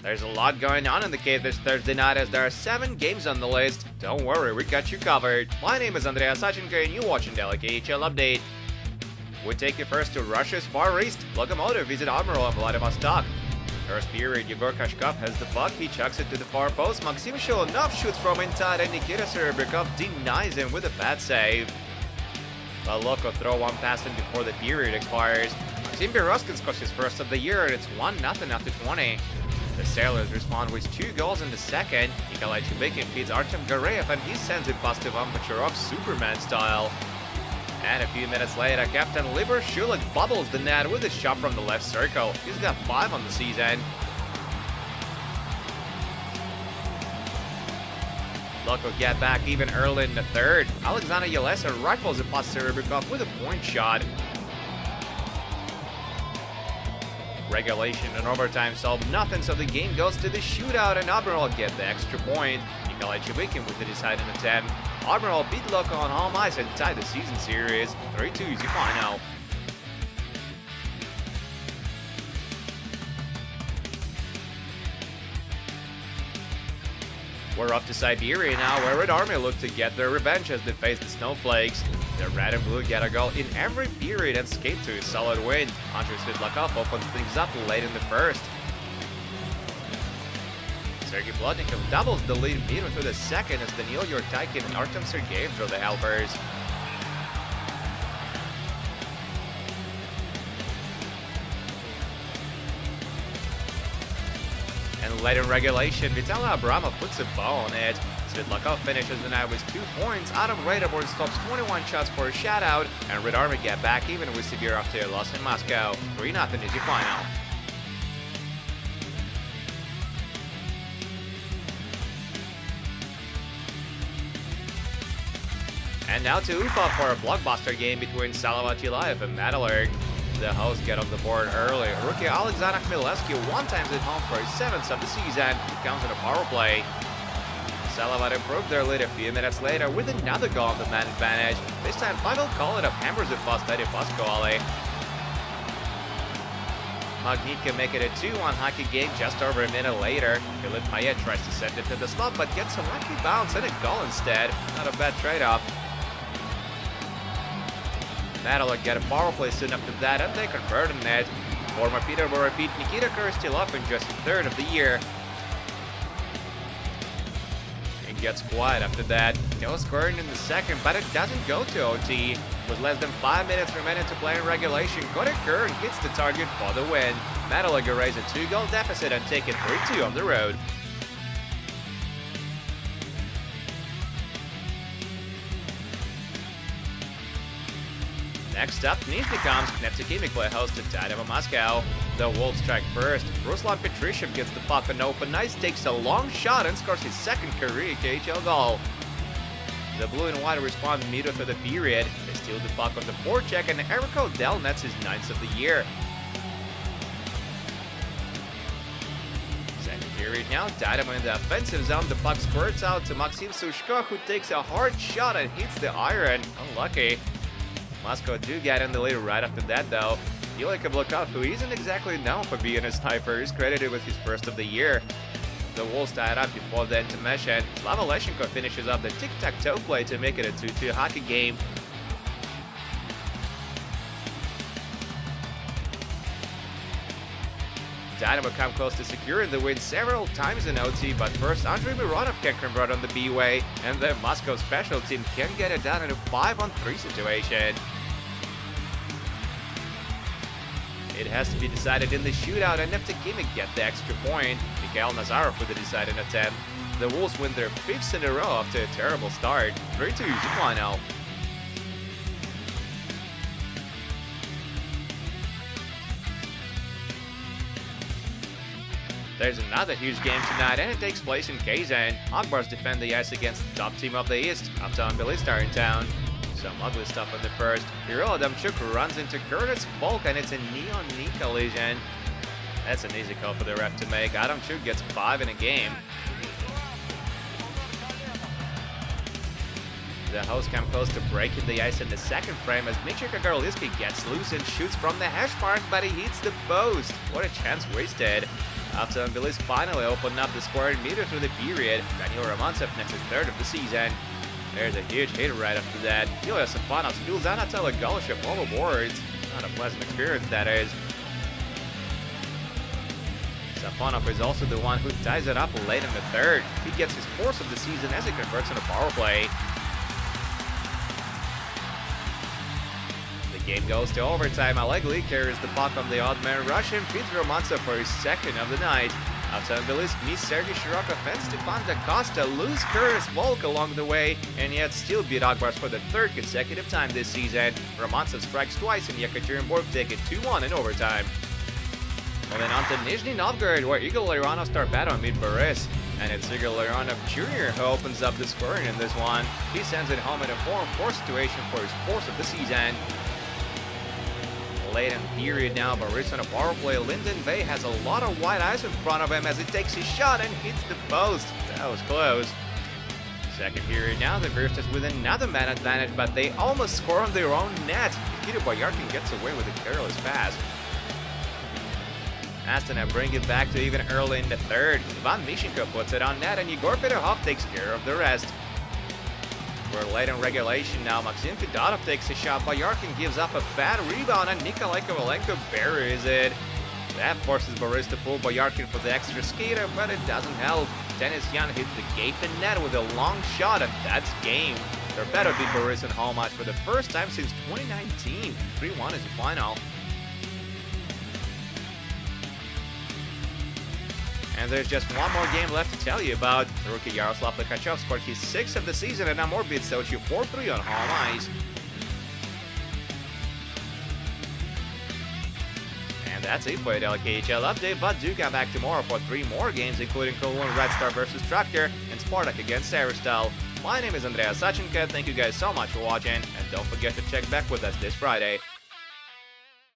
There's a lot going on in the cave this Thursday night as there are 7 games on the list. Don't worry, we got you covered. My name is Andrea Sachenko and you're watching the KHL Update. We take you first to Russia's Far East. Lokomotiv visit Admirals and Vladivostok. First period, Yegor Kashkov has the puck, he chucks it to the far post. Maxim Shelonov shoots from inside and Nikita Serebryakov denies him with a bad save. But Loko throw one past him before the period expires. Maxim Berezkin scores his first of the year and it's 1-0 after 20. The Sailors respond with 2 goals in the second. Nikolai Chubykin feeds Artem Gareev and he sends it past Ivan Bacharov Superman style. And a few minutes later, Captain Libor Shulik bubbles the net with a shot from the left circle. He's got 5 on the season. Loko get back even early in the third. Alexander Yelesa rifles it past Serebryakov with a point shot. Regulation and overtime solve nothing, so the game goes to the shootout and Admirals get the extra point. Nikolai Chubykin with the deciding attempt. Admirals beat Loko on home ice and tied the season series. 3-2 is the final. We're off to Siberia now, where Red Army look to get their revenge as they face the Snowflakes. The Red and Blue get a goal in every period and skate to a solid win. Andrei Svitlakov opens things up late in the first. Sergei Plotnikov doubles the lead midway through the second as Daniil Yurtaikin and Artem Sergeyev draw the helpers. And late in regulation, Vitaly Abramov puts a bow on it. Svitlakov finishes the night with 2 points. Adam Radeborn stops 21 shots for a shutout, and Red Army get back even with Sibir after a loss in Moscow. 3-0 is the final. And now to Ufa for a blockbuster game between Salam and Madelerg. The hosts get on the board early. Rookie Alexander Khmelevsky one-times it home for his 7th of the season. It comes in a power play. Salam improved their lead a few minutes later with another goal on the man advantage. This time Pavel Kolinov hammers it past Eddie Pasquale. Magnitka make it a 2-1 hockey game just over a minute later. Philip Payet tries to send it to the slot but gets a lucky bounce and a goal instead. Not a bad trade-off. Madelerg get a power play soon after that and they convert on net. Former Peterborough repeat Nikita Kurastilov in just 1/3 of the year. It gets quiet after that. No scoring in the second, but it doesn't go to OT. With less than 5 minutes remaining to play in regulation, Cody Kern hits the target for the win. Madelerg erase a 2-goal deficit and take it 3-2 on the road. Next up, Nizhny comes. Neftekhimik play host to Dynamo Moscow. The Wolves strike first. Ruslan Petrushev gets the puck on open ice, takes a long shot and scores his 2nd career KHL goal. The blue and white respond midway through the period. They steal the puck on the forecheck and Eric O'Dell nets his 9th of the year. Second period now, Dynamo in the offensive zone. The puck squirts out to Maxim Sushko, who takes a hard shot and hits the iron. Unlucky. Moscow do get in the lead right after that though. Ilya Kablakov, who isn't exactly known for being a sniper, is credited with his 1st of the year. The Wolves tie it up before the intermission. Slava Leshenko finishes up the tic-tac-toe play to make it a 2-2 hockey game. Dynamo come close to securing the win several times in OT, but first Andrei Mironov can convert on the B-way, and then Moscow special team can get it done in a 5-on-3 situation. It has to be decided in the shootout, and Neftekhimik get the extra point. Mikhail Nazarov with the deciding attempt. The Wolves win their 5th in a row after a terrible start. 3-2 is the final. There's another huge game tonight, and it takes place in Kazan. Akbars defend the ice against the top team of the East, after Tbilisi are in town. Some ugly stuff in the first. Kirill Adamchuk runs into Curtis Volk, and it's a knee-on-knee collision. That's an easy call for the ref to make. Adamchuk gets 5 in a game. The hosts come close to breaking the ice in the second frame as Mitchell Kagarliski gets loose and shoots from the hash mark, but he hits the post. What a chance wasted. After Tbilisi finally opened up the score midway through the period, Daniel Romancev nets his third of the season. There's a huge hit right after that. Ilya Safanov spills Anatoly Golyshev overboard. Not a pleasant experience, that is. Safanov is also the one who ties it up late in the third. He gets his fourth of the season as he converts on a power play. The game goes to overtime. Allegli carries the puck on the odd man rush and feeds Romancev for his second of the night. After Tbilisi missed Sergei Shirokov and Stefan Da Costa lose Curtis Volk along the way, and yet still beat Akbars for the third consecutive time this season. Romancev strikes twice and Yekaterinburg take it 2-1 in overtime. Well, then on to Nizhny Novgorod, where Igor Larionov start battle meet Boris. And it's Igor Larionov Jr. who opens up the scoring in this one. He sends it home in a 4-on-4 situation for his fourth of the season. Late in the period now, Boris on a power play. Lyndon Bay has a lot of wide ice in front of him as he takes his shot and hits the post. That was close. Second period now, the Virtus with another man advantage, but they almost score on their own net. Nikita Boyarkin gets away with a careless pass. Astana bring it back to even early in the third. Ivan Mishenko puts it on net and Igor Fedorov takes care of the rest. We're late in regulation now. Maxim Fedorov takes a shot. Boyarkin gives up a bad rebound and Nikolai Kovalenko buries it. That forces Boris to pull Boyarkin for the extra skater, but it doesn't help. Dennis Yan hits the gaping net with a long shot, and that's game. They're better beat Boris in home match for the first time since 2019. 3-1 is the final. And there's just one more game left to tell you about. The rookie Yaroslav Lekachev scored his 6th of the season and Amur beat Sochi 4-3 on home ice. And that's it for the KHL update, but do come back tomorrow for 3 more games, including Kowloon Red Star vs Traktor and Spartak against Aristal. My name is Andreas Sachenko. Thank you guys so much for watching, and don't forget to check back with us this Friday.